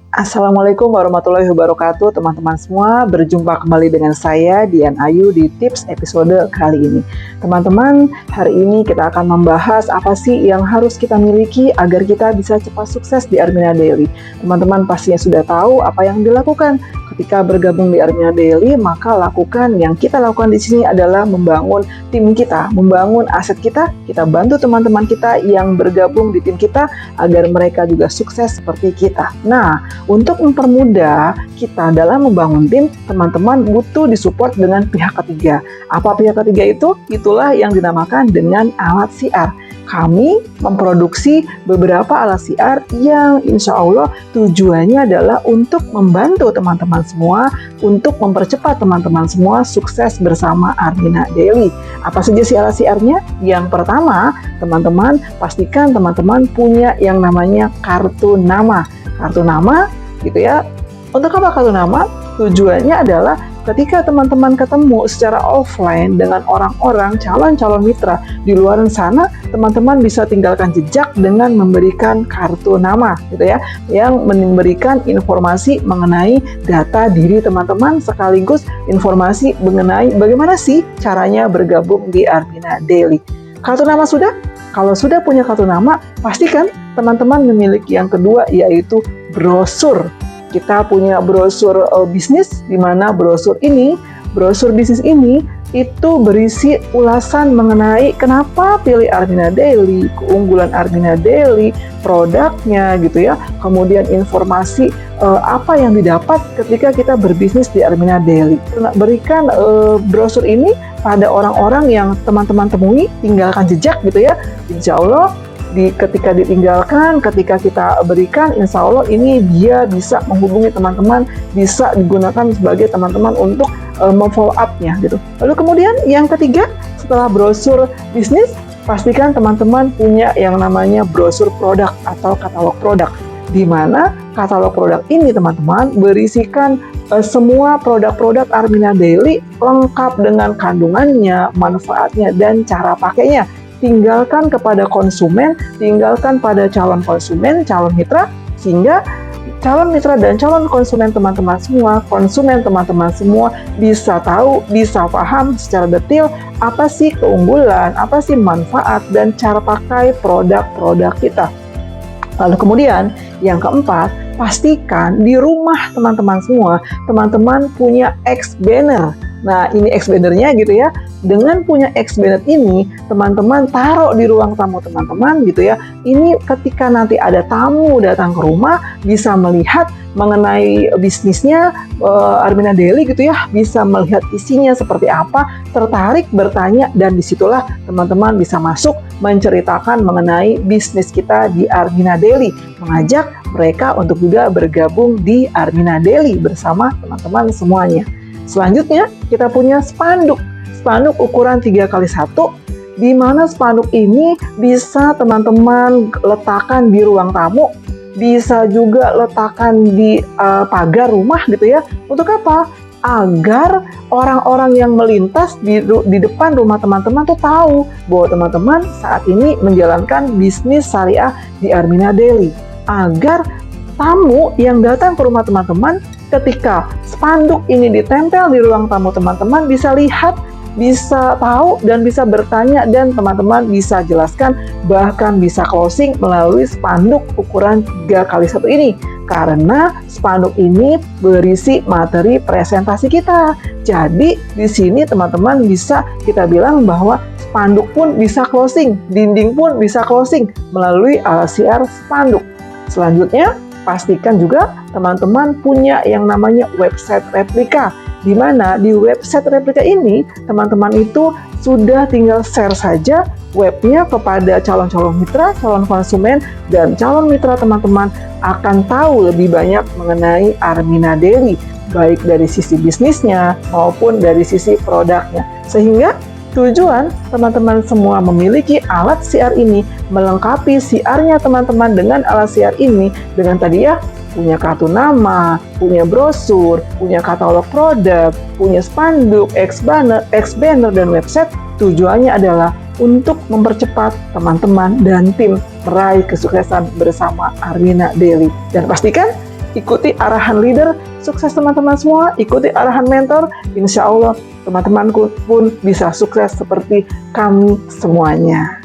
Assalamualaikum warahmatullahi wabarakatuh, teman-teman semua. Berjumpa kembali dengan saya, Dian Ayu, di tips episode kali ini. Teman-teman, hari ini kita akan membahas apa sih yang harus kita miliki agar kita bisa cepat sukses di Armina Daily. Teman-teman pastinya sudah tahu apa yang dilakukan ketika bergabung di Armina Daily, maka yang kita lakukan di sini adalah membangun tim kita, membangun aset kita. Kita bantu teman-teman kita yang bergabung di tim kita agar mereka juga sukses seperti kita. Nah, untuk mempermudah kita dalam membangun tim, teman-teman butuh disupport dengan pihak ketiga. Apa pihak ketiga itu? Itulah yang dinamakan dengan alat siar. Kami memproduksi beberapa alat siar yang insya Allah tujuannya adalah untuk membantu teman-teman semua, untuk mempercepat teman-teman semua sukses bersama Armina Daily. Apa saja sih alat siarnya? Yang pertama, teman-teman pastikan teman-teman punya yang namanya kartu nama. Kartu nama gitu ya. Untuk apa kartu nama? Tujuannya adalah ketika teman-teman ketemu secara offline dengan orang-orang calon-calon mitra di luar sana, teman-teman bisa tinggalkan jejak dengan memberikan kartu nama gitu ya, yang memberikan informasi mengenai data diri teman-teman sekaligus informasi mengenai bagaimana sih caranya bergabung di Armina Daily. Kartu nama sudah? Kalau sudah punya kartu nama, pastikan teman-teman memiliki yang kedua, yaitu brosur. Kita punya brosur bisnis, di mana brosur bisnis ini itu berisi ulasan mengenai kenapa pilih Armina Daily, keunggulan Armina Daily, produknya gitu ya, kemudian informasi apa yang didapat ketika kita berbisnis di Armina Daily. Berikan brosur ini pada orang-orang yang teman-teman temui, tinggalkan jejak gitu ya, insya Allah ketika ditinggalkan, ketika kita berikan, insya Allah ini dia bisa menghubungi teman-teman, bisa digunakan sebagai teman-teman untuk memfollow up-nya gitu. Lalu kemudian yang ketiga, setelah brosur bisnis, pastikan teman-teman punya yang namanya brosur produk atau katalog produk, di mana katalog produk ini teman-teman berisikan semua produk-produk Armina Daily lengkap dengan kandungannya, manfaatnya, dan cara pakainya. Tinggalkan kepada konsumen, tinggalkan pada calon konsumen, calon mitra, sehingga calon mitra dan calon konsumen teman-teman semua bisa tahu, bisa paham secara detail apa sih keunggulan, apa sih manfaat, dan cara pakai produk-produk kita. Lalu kemudian yang keempat, pastikan di rumah teman-teman semua, teman-teman punya X-banner. Nah, ini X-banner-nya gitu ya. Dengan punya X-banner ini, teman-teman taruh di ruang tamu teman-teman gitu ya. Ini ketika nanti ada tamu datang ke rumah, bisa melihat mengenai bisnisnya Armina Daily gitu ya, bisa melihat isinya seperti apa, tertarik bertanya, dan disitulah teman-teman bisa masuk menceritakan mengenai bisnis kita di Armina Daily, mengajak mereka untuk juga bergabung di Armina Daily bersama teman-teman semuanya. Selanjutnya kita punya spanduk ukuran 3x1, di mana spanduk ini bisa teman-teman letakkan di ruang tamu, bisa juga letakkan di pagar rumah gitu ya. Untuk apa? Agar orang-orang yang melintas di depan rumah teman-teman tuh tahu bahwa teman-teman saat ini menjalankan bisnis syariah di Armina Daily. Agar tamu yang datang ke rumah teman-teman, ketika spanduk ini ditempel di ruang tamu teman-teman, bisa lihat, bisa tahu, dan bisa bertanya, dan teman-teman bisa jelaskan, bahkan bisa closing melalui spanduk ukuran 3x1 ini. Karena spanduk ini berisi materi presentasi kita. Jadi di sini teman-teman bisa kita bilang bahwa spanduk pun bisa closing, dinding pun bisa closing melalui alat siar spanduk. Selanjutnya, pastikan juga teman-teman punya yang namanya website replika, di mana di website replika ini teman-teman itu sudah tinggal share saja webnya kepada calon-calon mitra, calon konsumen, dan calon mitra teman-teman akan tahu lebih banyak mengenai Armina Daily, baik dari sisi bisnisnya maupun dari sisi produknya. Sehingga tujuan teman-teman semua memiliki alat siar ini, melengkapi siarnya teman-teman dengan alat siar ini, dengan tadi ya, punya kartu nama, punya brosur, punya katalog produk, punya spanduk, X-banner, dan website. Tujuannya adalah untuk mempercepat teman-teman dan tim meraih kesuksesan bersama Armina Daily. Dan pastikan ikuti arahan leader, sukses teman-teman semua, ikuti arahan mentor, insya Allah teman-temanku pun bisa sukses seperti kami semuanya.